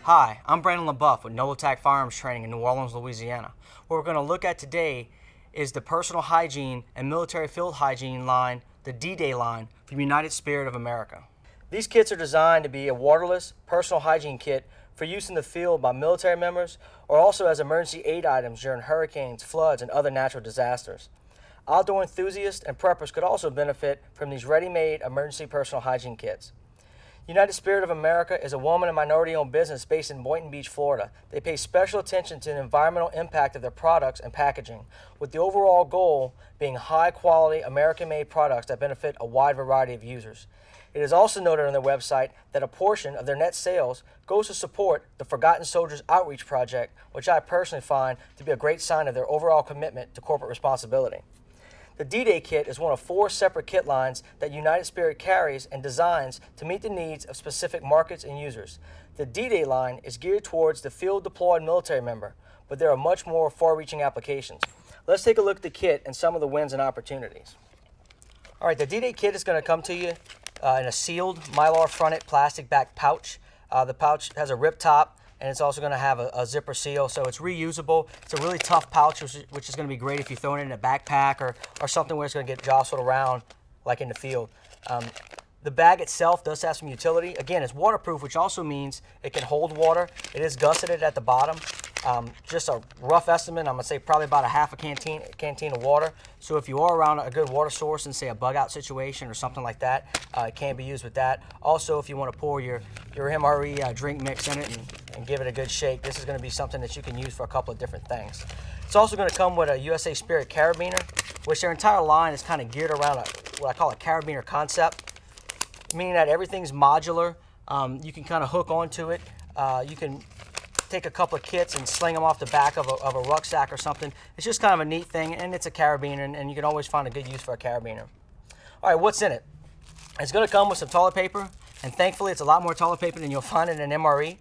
Hi, I'm Brandon LaBeouf with Noble Attack Firearms Training in New Orleans, Louisiana. What we're going to look at today is the personal hygiene and military field hygiene line, the D-Day line from United Spirit of America. These kits are designed to be a waterless personal hygiene kit for use in the field by military members or also as emergency aid items during hurricanes, floods, and other natural disasters. Outdoor enthusiasts and preppers could also benefit from these ready-made emergency personal hygiene kits. United Spirit of America is a woman and minority-owned business based in Boynton Beach, Florida. They pay special attention to the environmental impact of their products and packaging, with the overall goal being high-quality, American-made products that benefit a wide variety of users. It is also noted on their website that a portion of their net sales goes to support the Forgotten Soldiers Outreach Project, which I personally find to be a great sign of their overall commitment to corporate responsibility. The D-Day kit is one of 4 separate kit lines that United Spirit carries and designs to meet the needs of specific markets and users. The D-Day line is geared towards the field-deployed military member, but there are much more far-reaching applications. Let's take a look at the kit and some of the wins and opportunities. All right, the D-Day kit is going to come to you in a sealed mylar-fronted plastic back pouch. The pouch has a rip top, and it's also going to have a zipper seal, so it's reusable. It's a really tough pouch, which is going to be great if you throw it in a backpack or something where it's going to get jostled around, like in the field. The bag itself does have some utility. Again, it's waterproof, which also means it can hold water. It is gusseted at the bottom. Just a rough estimate, I'm going to say probably about a half a canteen of water. So if you are around a good water source in, say, a bug out situation or something like that, it can be used with that. Also, if you want to pour your MRE drink mix in it and give it a good shake, this is going to be something that you can use for a couple of different things. It's also going to come with a USA Spirit carabiner, which their entire line is kind of geared around what I call a carabiner concept, meaning that everything's modular. You can kind of hook onto it. You can take a couple of kits and sling them off the back of a rucksack or something. It's just kind of a neat thing, and it's a carabiner, and you can always find a good use for a carabiner. All right, what's in it? It's going to come with some toilet paper, and thankfully it's a lot more toilet paper than you'll find in an MRE.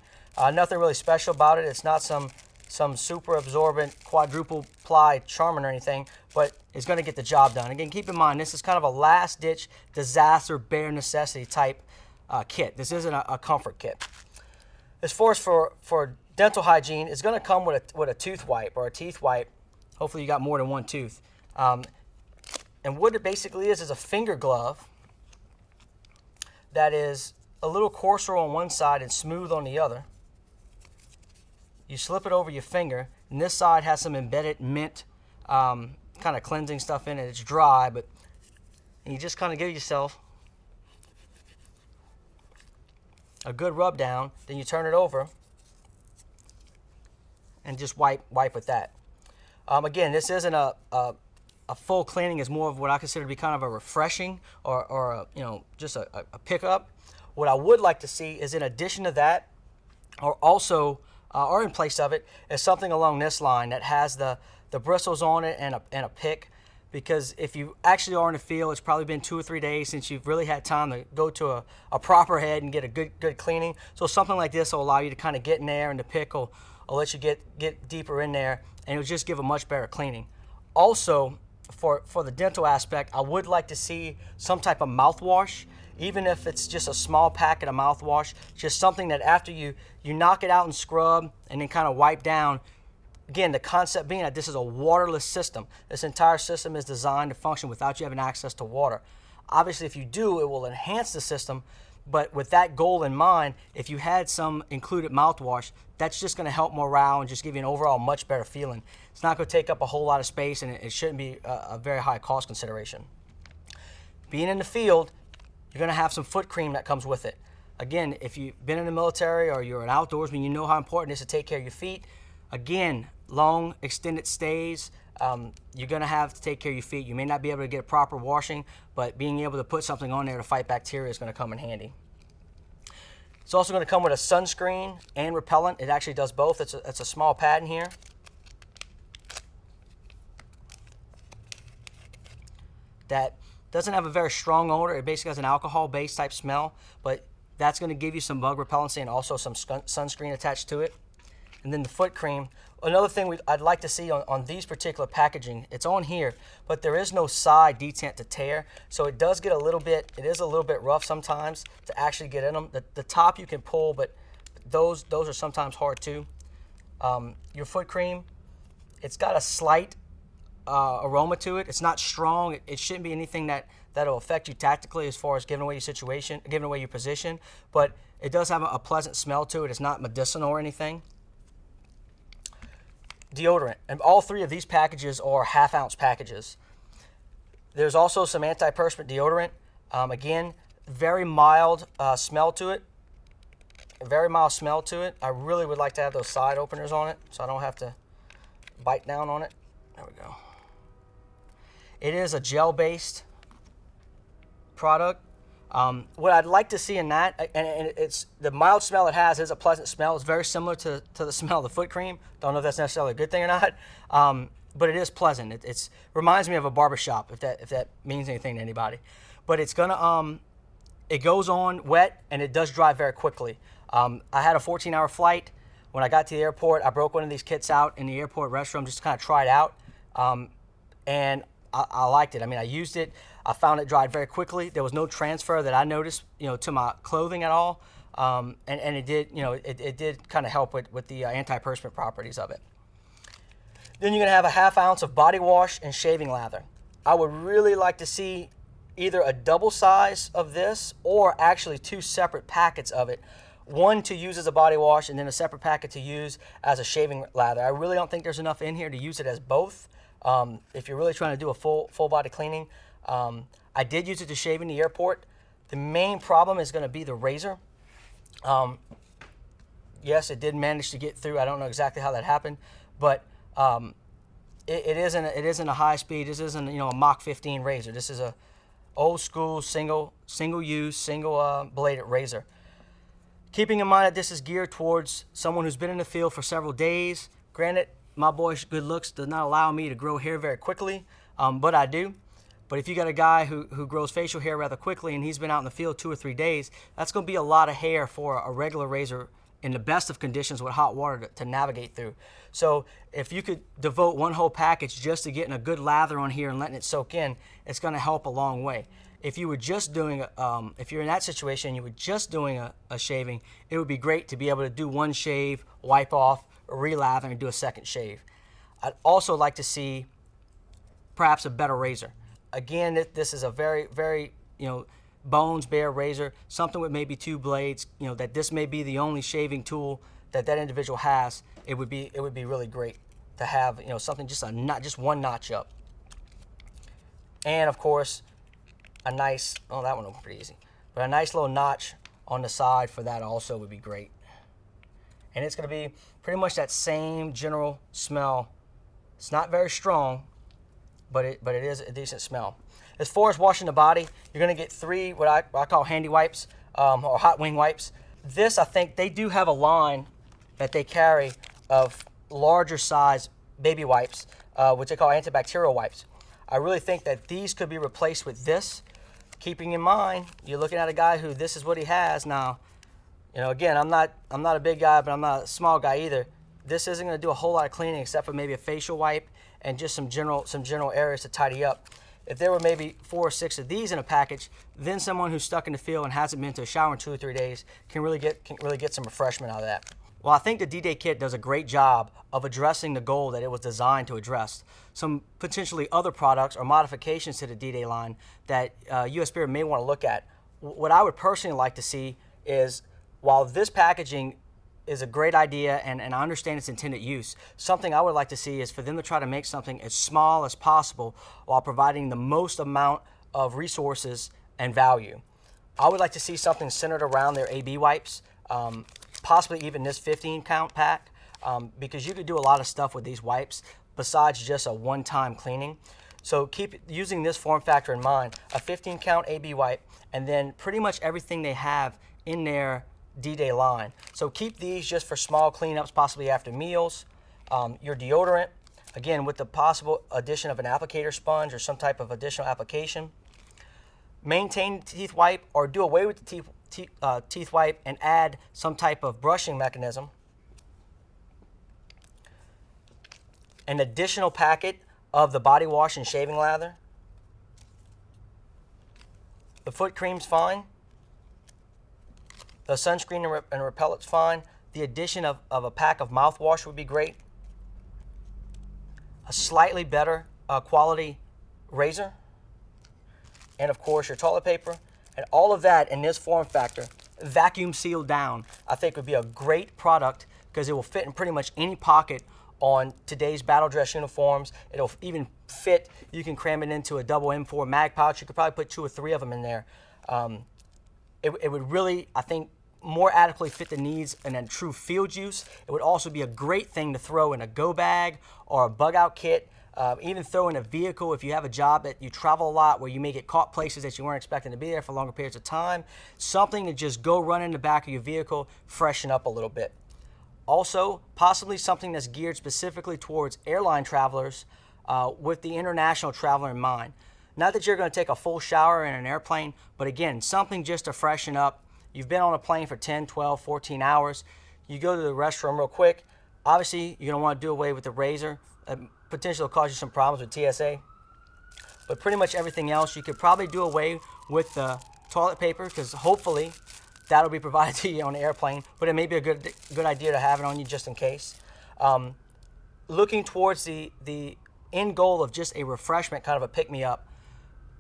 Nothing really special about it. It's not some super absorbent quadruple ply Charmin or anything, but it's going to get the job done. Again, keep in mind, this is kind of a last-ditch disaster bare necessity type kit. This isn't a comfort kit. As far as for dental hygiene, it's going to come with a tooth wipe or a teeth wipe. Hopefully you got more than one tooth. And what it basically is a finger glove that is a little coarser on one side and smooth on the other. You slip it over your finger, and this side has some embedded mint kind of cleansing stuff in it. It's dry, but you just kind of give yourself a good rub down, then you turn it over and just wipe with that. Again, this isn't a full cleaning. It's more of what I consider to be kind of a refreshing or just a pickup. What I would like to see is, in addition to that, or also or in place of it, is something along this line that has the bristles on it and a pick. Because if you actually are in the field, it's probably been 2 or 3 days since you've really had time to go to a proper head and get a good cleaning. So something like this will allow you to kind of get in there, and the pick will let you get deeper in there, and it'll just give a much better cleaning. Also, for the dental aspect, I would like to see some type of mouthwash, even if it's just a small packet of mouthwash, just something that after you knock it out and scrub and then kind of wipe down. Again, the concept being that this is a waterless system. This entire system is designed to function without you having access to water. Obviously, if you do, it will enhance the system, but with that goal in mind, if you had some included mouthwash, that's just going to help morale and just give you an overall much better feeling. It's not going to take up a whole lot of space, and it shouldn't be a very high cost consideration. Being in the field, you're going to have some foot cream that comes with it. Again, if you've been in the military or you're an outdoorsman, you know how important it is to take care of your feet. Again, long, extended stays, you're going to have to take care of your feet. You may not be able to get a proper washing, but being able to put something on there to fight bacteria is going to come in handy. It's also going to come with a sunscreen and repellent. It actually does both. It's a small pad in here. That doesn't have a very strong odor. It basically has an alcohol-based type smell, but that's going to give you some bug repellency and also some sunscreen attached to it. And then the foot cream. Another thing I'd like to see on these particular packaging, it's on here, but there is no side detent to tear, so it is a little bit rough sometimes to actually get in them. The top you can pull, but those are sometimes hard too. Your foot cream, it's got a slight aroma to it. It's not strong. It shouldn't be anything that'll affect you tactically as far as giving away your situation, giving away your position, but it does have a pleasant smell to it. It's not medicinal or anything. Deodorant, and all three of these packages are half-ounce packages. There's also some antiperspirant deodorant. Again, very mild smell to it. A very mild smell to it. I really would like to have those side openers on it so I don't have to bite down on it. There we go. It is a gel-based product. What I'd like to see in that, and it's the mild smell it has is a pleasant smell. It's very similar to the smell of the foot cream. Don't know if that's necessarily a good thing or not, but it is pleasant. It reminds me of a barbershop, if that means anything to anybody. But it's gonna it goes on wet and it does dry very quickly. I had a 14-hour flight. When I got to the airport, I broke one of these kits out in the airport restroom just to kind of try it out, and I liked it. I mean, I used it. I found it dried very quickly. There was no transfer that I noticed, to my clothing at all, and it did, it did kind of help with the antiperspirant properties of it. Then you're gonna have a ½ ounce of body wash and shaving lather. I would really like to see either a double size of this or actually 2 separate packets of it. One to use as a body wash and then a separate packet to use as a shaving lather. I really don't think there's enough in here to use it as both. If you're really trying to do a full body cleaning. I did use it to shave in the airport. The main problem is going to be the razor. Yes, it did manage to get through. I don't know exactly how that happened, but it isn't a high speed. This isn't a Mach 15 razor. This is a old school single use bladed razor. Keeping in mind that this is geared towards someone who's been in the field for several days. Granted, my boy's good looks does not allow me to grow hair very quickly, but I do. But if you got a guy who grows facial hair rather quickly and he's been out in the field 2 or 3 days, that's going to be a lot of hair for a regular razor in the best of conditions with hot water to navigate through. So if you could devote one whole package just to getting a good lather on here and letting it soak in, it's going to help a long way. If you were just doing, if you're in that situation, you were just doing a shaving, it would be great to be able to do one shave, wipe off, relather, and do a second shave. I'd also like to see perhaps a better razor. Again, this is a very, very, bones bare razor, something with maybe 2 blades, that this may be the only shaving tool that individual has. It would be really great to have, something just one notch up. And of course, a nice, oh, that one will be pretty easy, but a nice little notch on the side for that also would be great. And it's going to be pretty much that same general smell. It's not very strong, but it is a decent smell. As far as washing the body, you're going to get 3 what I call handy wipes or hot wing wipes. This, I think they do have a line that they carry of larger size baby wipes, which they call antibacterial wipes. I really think that these could be replaced with this, keeping in mind you're looking at a guy who this is what he has now. Again, I'm not a big guy, but I'm not a small guy either. This isn't going to do a whole lot of cleaning except for maybe a facial wipe and just some general areas to tidy up. If there were maybe 4 or 6 of these in a package, then someone who's stuck in the field and hasn't been to a shower in 2 or 3 days can really get some refreshment out of that. Well, I think the D-Day kit does a great job of addressing the goal that it was designed to address. Some potentially other products or modifications to the D-Day line that U.S. Spirit may want to look at. What I would personally like to see is, while this packaging is a great idea and I understand its intended use, something I would like to see is for them to try to make something as small as possible while providing the most amount of resources and value. I would like to see something centered around their AB wipes, possibly even this 15-count pack, because you could do a lot of stuff with these wipes besides just a one-time cleaning. So keep using this form factor in mind, a 15-count AB wipe, and then pretty much everything they have in their D-Day line. So keep these just for small cleanups, possibly after meals. Your deodorant, again, with the possible addition of an applicator sponge or some type of additional application. Maintain the teeth wipe or do away with the teeth wipe and add some type of brushing mechanism. An additional packet of the body wash and shaving lather. The foot cream's fine. The sunscreen and repellent's fine. the addition of a pack of mouthwash would be great. A slightly better quality razor. And of course your toilet paper. And all of that in this form factor, vacuum sealed down, I think would be a great product because it will fit in pretty much any pocket on today's battle dress uniforms. It'll even fit, you can cram it into a double M4 mag pouch. You could probably put 2 or 3 of them in there. It would really, I think, more adequately fit the needs in a true field use. It would also be a great thing to throw in a go bag or a bug out kit. Even throw in a vehicle if you have a job that you travel a lot where you may get caught places that you weren't expecting to be there for longer periods of time. Something to just go run in the back of your vehicle, freshen up a little bit. Also, possibly something that's geared specifically towards airline travelers with the international traveler in mind. Not that you're going to take a full shower in an airplane, but again, something just to freshen up. You've been on a plane for 10, 12, 14 hours. You go to the restroom real quick. Obviously, you're going to want to do away with the razor. Potentially will cause you some problems with TSA. But pretty much everything else, you could probably do away with the toilet paper because hopefully that'll be provided to you on the airplane, but it may be a good idea to have it on you just in case. Looking towards the end goal of just a refreshment, kind of a pick-me-up,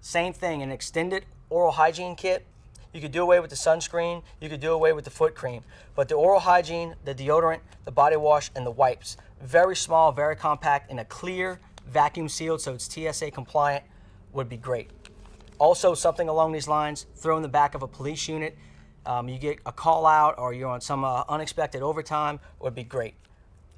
same thing, an extended oral hygiene kit. You could do away with the sunscreen, you could do away with the foot cream, but the oral hygiene, the deodorant, the body wash, and the wipes, very small, very compact, in a clear, vacuum sealed, so it's TSA compliant, would be great. Also, something along these lines, throw in the back of a police unit. You get a call out or you're on some unexpected overtime, would be great.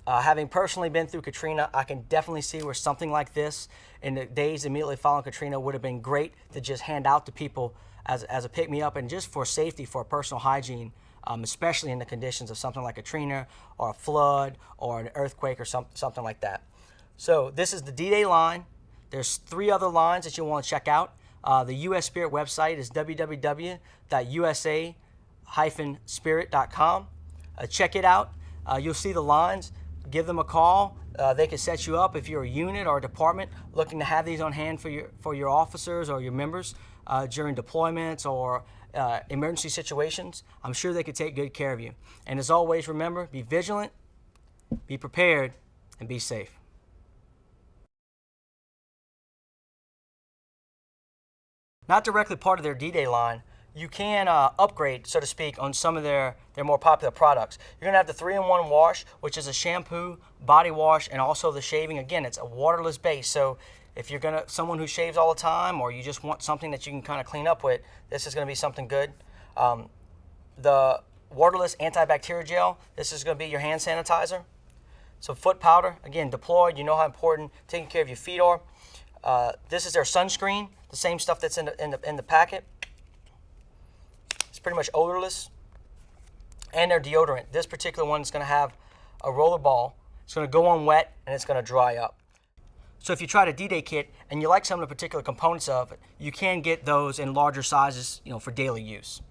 Having personally been through Katrina, I can definitely see where something like this in the days immediately following Katrina would have been great to just hand out to people as a pick-me-up and just for safety, for personal hygiene, especially in the conditions of something like Katrina or a flood or an earthquake or something like that. So this is the D-Day line. There's 3 other lines that you'll want to check out. The U.S. Spirit website is www.usa-spirit.com. Check it out. You'll see the lines. Give them a call. They can set you up if you're a unit or a department looking to have these on hand for your officers or your members during deployments or emergency situations. I'm sure they could take good care of you. And as always, remember, be vigilant, be prepared, and be safe. Not directly part of their D-Day line, you can upgrade, so to speak, on some of their more popular products. You're going to have the 3-in-1 wash, which is a shampoo, body wash, and also the shaving. Again, it's a waterless base, so if you're someone who shaves all the time or you just want something that you can kind of clean up with, this is going to be something good. The Waterless antibacterial gel, this is going to be your hand sanitizer. So foot powder, again, deployed. You know how important taking care of your feet are. This is their sunscreen, the same stuff that's in the packet. It's pretty much odorless. And their deodorant. This particular one is going to have a roller ball. It's going to go on wet and it's going to dry up. So if you tried a D-Day kit and you like some of the particular components of it, you can get those in larger sizes, for daily use.